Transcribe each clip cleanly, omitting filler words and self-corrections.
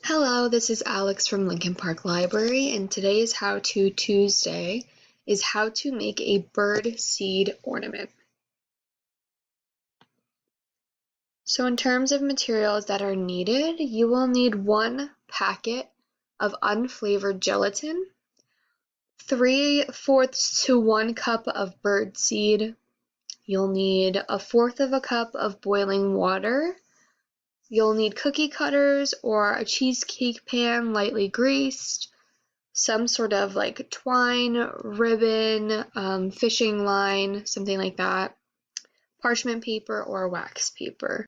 Hello, this is Alex from Lincoln Park Library, and today's How To Tuesday is how to make a bird seed ornament. So in terms of materials that are needed, you will need 1 packet of unflavored gelatin, 3/4 to 1 cup of bird seed. You'll need 1/4 of a cup of boiling water. You'll need cookie cutters or a cheesecake pan lightly greased, some sort of like twine, ribbon, fishing line, something like that, parchment paper or wax paper.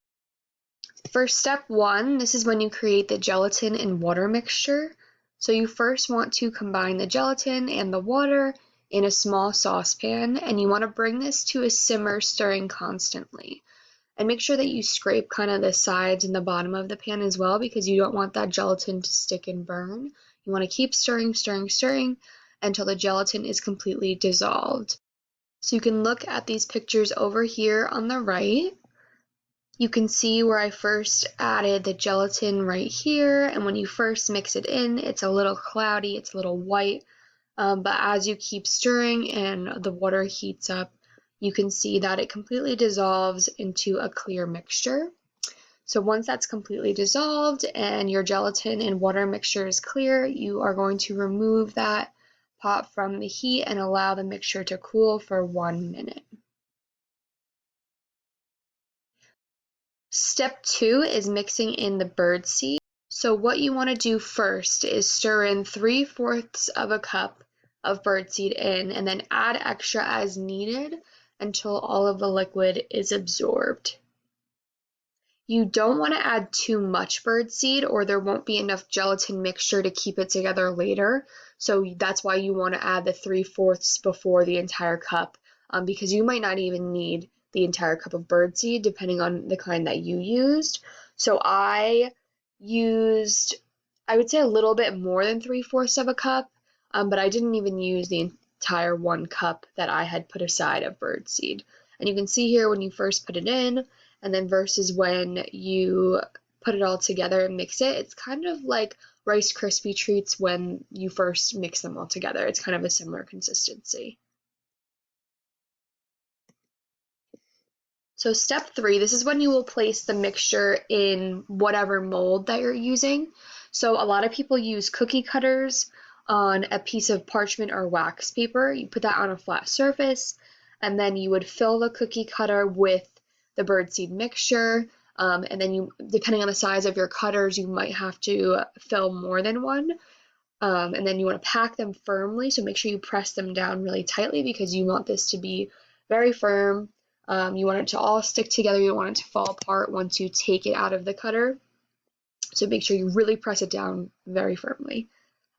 For step 1, this is when you create the gelatin and water mixture. So you first want to combine the gelatin and the water in a small saucepan, and you want to bring this to a simmer, stirring constantly. And make sure that you scrape kind of the sides and the bottom of the pan as well, because you don't want that gelatin to stick and burn. You want to keep stirring, stirring, stirring until the gelatin is completely dissolved. So you can look at these pictures over here on the right. You can see where I first added the gelatin right here, and when you first mix it in, it's a little cloudy, it's a little white, but as you keep stirring and the water heats up, you can see that it completely dissolves into a clear mixture. So once that's completely dissolved and your gelatin and water mixture is clear, you are going to remove that pot from the heat and allow the mixture to cool for 1 minute. Step 2 is mixing in the bird seed. So what you want to do first is stir in 3/4 of a cup of birdseed in, and then add extra as needed until all of the liquid is absorbed. You don't want to add too much birdseed or there won't be enough gelatin mixture to keep it together later. So that's why you want to add the 3/4 before the entire cup, because you might not even need the entire cup of birdseed depending on the kind that you used. So I used, I would say a little bit more than 3/4 of a cup, but I didn't even use the entire 1 cup that I had put aside of birdseed. And you can see here when you first put it in, and then versus when you put it all together and mix it, it's kind of like Rice Krispie treats when you first mix them all together. It's kind of a similar consistency. So step 3, this is when you will place the mixture in whatever mold that you're using. So a lot of people use cookie cutters on a piece of parchment or wax paper. You put that on a flat surface, and then you would fill the cookie cutter with the birdseed mixture, and then you, depending on the size of your cutters, you might have to fill more than one. And then you want to pack them firmly, so make sure you press them down really tightly because you want this to be very firm. You want it to all stick together. You don't want it to fall apart once you take it out of the cutter. So make sure you really press it down very firmly.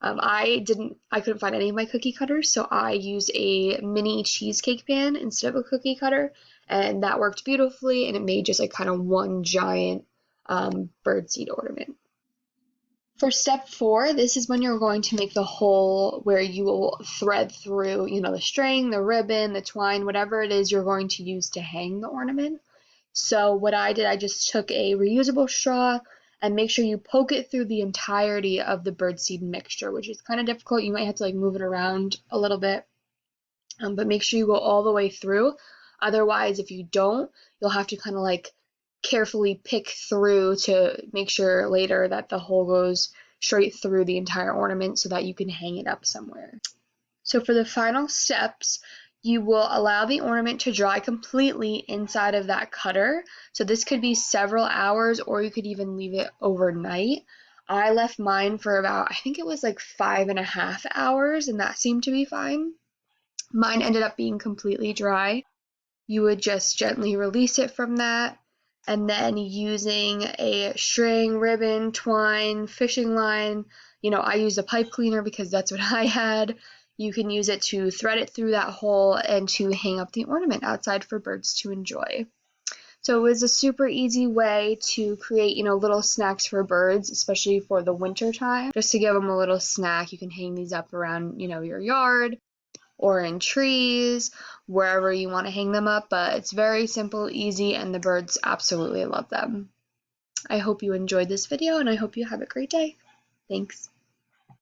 I couldn't find any of my cookie cutters, so I used a mini cheesecake pan instead of a cookie cutter, and that worked beautifully, and it made just like kind of one giant birdseed ornament. For step 4, this is when you're going to make the hole where you will thread through, the string, the ribbon, the twine, whatever it is you're going to use to hang the ornament. So what I did, I just took a reusable straw and make sure you poke it through the entirety of the birdseed mixture, which is kind of difficult. You might have to like move it around a little bit, but make sure you go all the way through. Otherwise, if you don't, you'll have to kind of like carefully pick through to make sure later that the hole goes straight through the entire ornament so that you can hang it up somewhere. So for the final steps, you will allow the ornament to dry completely inside of that cutter. So this could be several hours, or you could even leave it overnight. I left mine for about, I think it was like 5.5 hours, and that seemed to be fine. Mine ended up being completely dry. You would just gently release it from that, and then using a string, ribbon, twine, fishing line, I used a pipe cleaner because that's what I had. You can use it to thread it through that hole and to hang up the ornament outside for birds to enjoy. So it was a super easy way to create, little snacks for birds, especially for the winter time. Just to give them a little snack, you can hang these up around, your yard or in trees, wherever you want to hang them up, but it's very simple, easy, and the birds absolutely love them. I hope you enjoyed this video, and I hope you have a great day. Thanks.